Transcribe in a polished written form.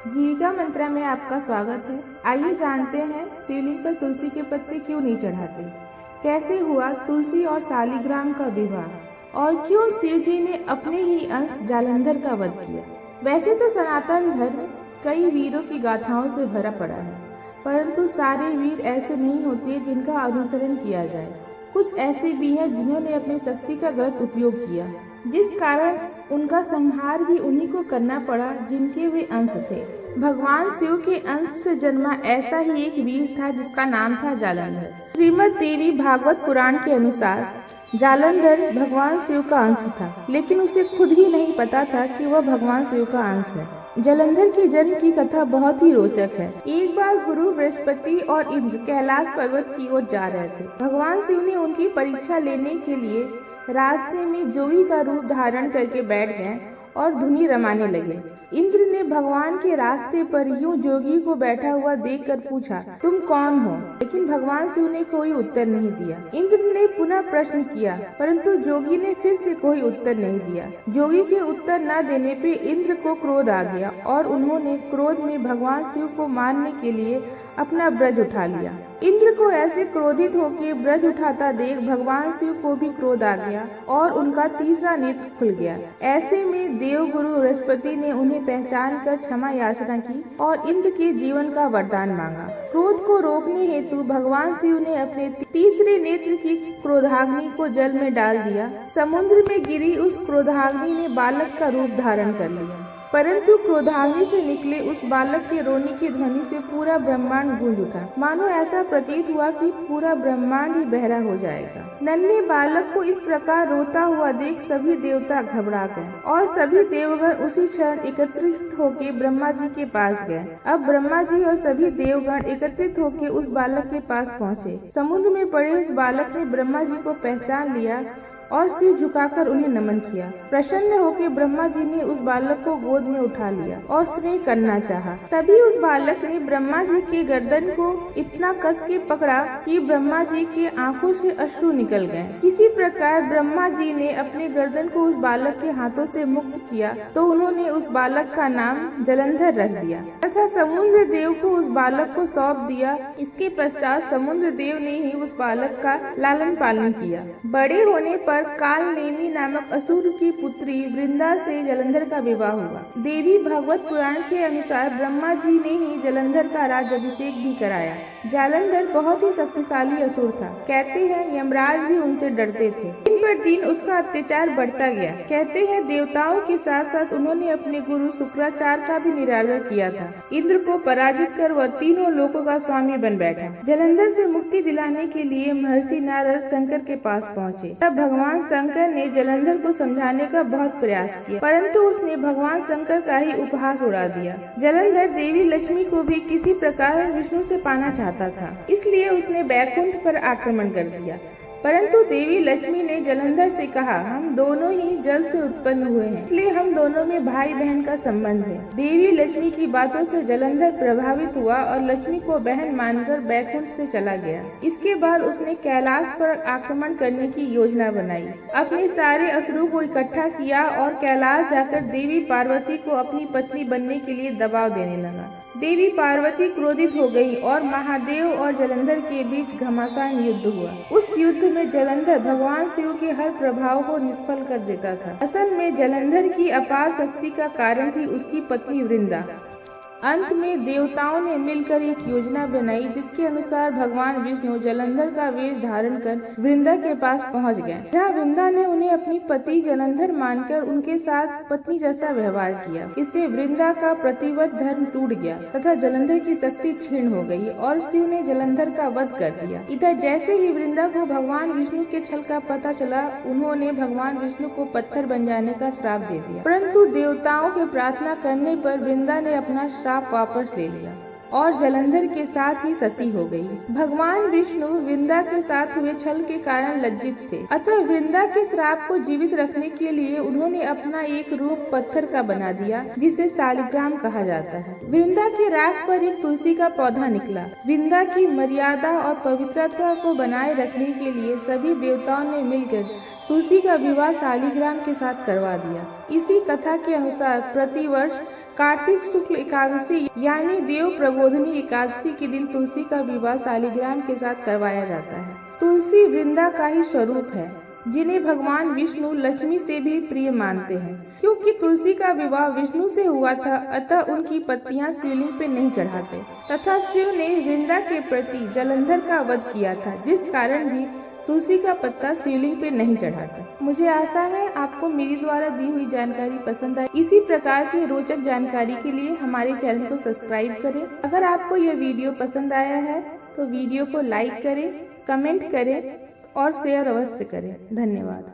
जीविका मंत्रा में आपका स्वागत है। आइए जानते हैं शिवलिंग पर तुलसी के पत्ते क्यों नहीं चढ़ाते, कैसे हुआ तुलसी और शालिग्राम का विवाह और क्यों शिव जी ने अपने ही अंश जालंधर का वध किया। वैसे तो सनातन धर्म कई वीरों की गाथाओं से भरा पड़ा है, परंतु सारे वीर ऐसे नहीं होते जिनका अनुसरण किया जाए। कुछ ऐसे भी हैं जिन्होंने अपनी शक्ति का गलत उपयोग किया, जिस कारण उनका संहार भी उन्हीं को करना पड़ा जिनके वे अंश थे। भगवान शिव के अंश से जन्मा ऐसा ही एक वीर था जिसका नाम था जालंधर। श्रीमद् देवी भागवत पुराण के अनुसार जालंधर भगवान शिव का अंश था, लेकिन उसे खुद ही नहीं पता था कि वह भगवान शिव का अंश है। जालंधर के जन्म की कथा बहुत ही रोचक है। एक बार गुरु बृहस्पति और इंद्र कैलाश पर्वत की ओर जा रहे थे। भगवान शिव ने उनकी परीक्षा लेने के लिए रास्ते में जोगी का रूप धारण करके बैठ गए और धुनी रमाने लगे। इंद्र ने भगवान के रास्ते पर यूं जोगी को बैठा हुआ देखकर पूछा, तुम कौन हो? लेकिन भगवान शिव ने कोई उत्तर नहीं दिया। इंद्र ने पुनः प्रश्न किया, परंतु जोगी ने फिर से कोई उत्तर नहीं दिया। जोगी के उत्तर न देने पे इंद्र को क्रोध आ गया और उन्होंने क्रोध में भगवान शिव को मारने के लिए अपना ब्रज उठा लिया। इंद्र को ऐसे क्रोधित होकर ब्रज उठाता देख भगवान शिव को भी क्रोध आ गया और उनका तीसरा नेत्र खुल गया। ऐसे में देव गुरु बृहस्पति ने उन्हें पहचान कर क्षमा याचना की और इंद्र के जीवन का वरदान मांगा। क्रोध को रोकने हेतु भगवान शिव ने अपने तीसरे नेत्र की क्रोधाग्नि को जल में डाल दिया। समुद्र में गिरी उस क्रोधाग्नि ने बालक का रूप धारण कर लिया, परंतु क्रोधाग्नि से निकले उस बालक के रोने की ध्वनि से पूरा ब्रह्मांड गूंज उठा। मानो ऐसा प्रतीत हुआ कि पूरा ब्रह्मांड ही बहरा हो जाएगा। नन्हे बालक को इस प्रकार रोता हुआ देख सभी देवता घबरा गए और सभी देवगण उसी क्षण एकत्रित होकर ब्रह्मा जी के पास गए। अब ब्रह्मा जी और सभी देवगण एकत्रित होकर उस बालक के पास पहुँचे। समुद्र में पड़े उस बालक ने ब्रह्मा जी को पहचान लिया और सिर झुकाकर उन्हें नमन किया। प्रसन्न होकर ब्रह्मा जी ने उस बालक को गोद में उठा लिया और स्नेह करना चाहा। तभी उस बालक ने ब्रह्मा जी के गर्दन को इतना कस के पकड़ा कि ब्रह्मा जी के आंखों से अश्रु निकल गए। किसी प्रकार ब्रह्मा जी ने अपने गर्दन को उस बालक के हाथों से मुक्त किया तो उन्होंने उस बालक का नाम जालंधर रख दिया तथा समुद्र देव को उस बालक को सौंप दिया। इसके पश्चात समुद्र देव ने ही उस बालक का लालन पालन किया। बड़े होने पर कालनेमी नामक असुर की पुत्री वृंदा से जालंधर का विवाह हुआ। देवी भागवत पुराण के अनुसार ब्रह्मा जी ने ही जालंधर का राज्याभिषेक भी कराया। जालंधर बहुत ही शक्तिशाली असुर था। कहते हैं यमराज भी उनसे डरते थे। दिन पर दिन उसका अत्याचार बढ़ता गया। कहते हैं देवताओं के साथ साथ उन्होंने अपने गुरु शुक्राचार्य का भी निरादर किया था। इंद्र को पराजित कर वह तीनों लोकों का स्वामी बन बैठा। जालंधर से मुक्ति दिलाने के लिए महर्षि नारद शंकर के पास पहुँचे। तब भगवान शंकर ने जालंधर को समझाने का बहुत प्रयास किया, परंतु उसने भगवान शंकर का ही उपहास उड़ा दिया। जालंधर देवी लक्ष्मी को भी किसी प्रकार विष्णु से पाना चाहता था, इसलिए उसने बैकुंठ पर आक्रमण कर दिया। परंतु देवी लक्ष्मी ने जालंधर से कहा, हम दोनों ही जल से उत्पन्न हुए हैं, इसलिए हम दोनों में भाई बहन का संबंध है। देवी लक्ष्मी की बातों से जालंधर प्रभावित हुआ और लक्ष्मी को बहन मानकर बैकुंठ से चला गया। इसके बाद उसने कैलाश पर आक्रमण करने की योजना बनाई। अपने सारे असुरों को इकट्ठा किया और कैलाश जाकर देवी पार्वती को अपनी पत्नी बनने के लिए दबाव देने लगा। देवी पार्वती क्रोधित हो गई और महादेव और जालंधर के बीच घमासान युद्ध हुआ। उस युद्ध में जालंधर भगवान शिव के हर प्रभाव को निष्फल कर देता था। असल में जालंधर की अपार शक्ति का कारण थी उसकी पत्नी वृंदा। अंत में देवताओं ने मिलकर एक योजना बनाई जिसके अनुसार भगवान विष्णु जालंधर का वेश धारण कर वृंदा के पास पहुंच गए। जहाँ वृंदा ने उन्हें अपनी पति जालंधर मानकर उनके साथ पत्नी जैसा व्यवहार किया। इससे वृंदा का प्रतिवत धर्म टूट गया तथा जालंधर की शक्ति क्षीण हो गई और शिव ने जालंधर का वध कर दिया। इधर जैसे ही वृंदा को भगवान विष्णु के छल का पता चला, उन्होंने भगवान विष्णु को पत्थर बन जाने का श्राप दे दिया, परंतु देवताओं के प्रार्थना करने पर वृंदा ने अपना श्राप वापस ले लिया और जालंधर के साथ ही सती हो गई। भगवान विष्णु वृंदा के साथ हुए छल के कारण लज्जित थे, अतः वृंदा के श्राप को जीवित रखने के लिए उन्होंने अपना एक रूप पत्थर का बना दिया जिसे शालिग्राम कहा जाता है। वृंदा के राख पर एक तुलसी का पौधा निकला। वृंदा की मर्यादा और पवित्रता को बनाए रखने के लिए सभी देवताओं ने मिलकर तुलसी का विवाह शालिग्राम के साथ करवा दिया। इसी कथा के अनुसार प्रतिवर्ष कार्तिक शुक्ल एकादशी यानी देव प्रबोधनी एकादशी के दिन तुलसी का विवाह शालिग्राम के साथ करवाया जाता है। तुलसी वृंदा का ही स्वरूप है, जिन्हें भगवान विष्णु लक्ष्मी से भी प्रिय मानते हैं। क्योंकि तुलसी का विवाह विष्णु से हुआ था, अतः उनकी पत्तियां शिवलिंग पे नहीं चढ़ाते तथा शिव ने वृंदा के प्रति जलंधर का वध किया था, जिस कारण भी तुलसी का पत्ता शिवलिंग पे नहीं चढ़ाते। मुझे आशा है आपको मेरी द्वारा दी हुई जानकारी पसंद आई। इसी प्रकार की रोचक जानकारी के लिए हमारे चैनल को सब्सक्राइब करें। अगर आपको यह वीडियो पसंद आया है तो वीडियो को लाइक करें, कमेंट करें और शेयर अवश्य करें। धन्यवाद।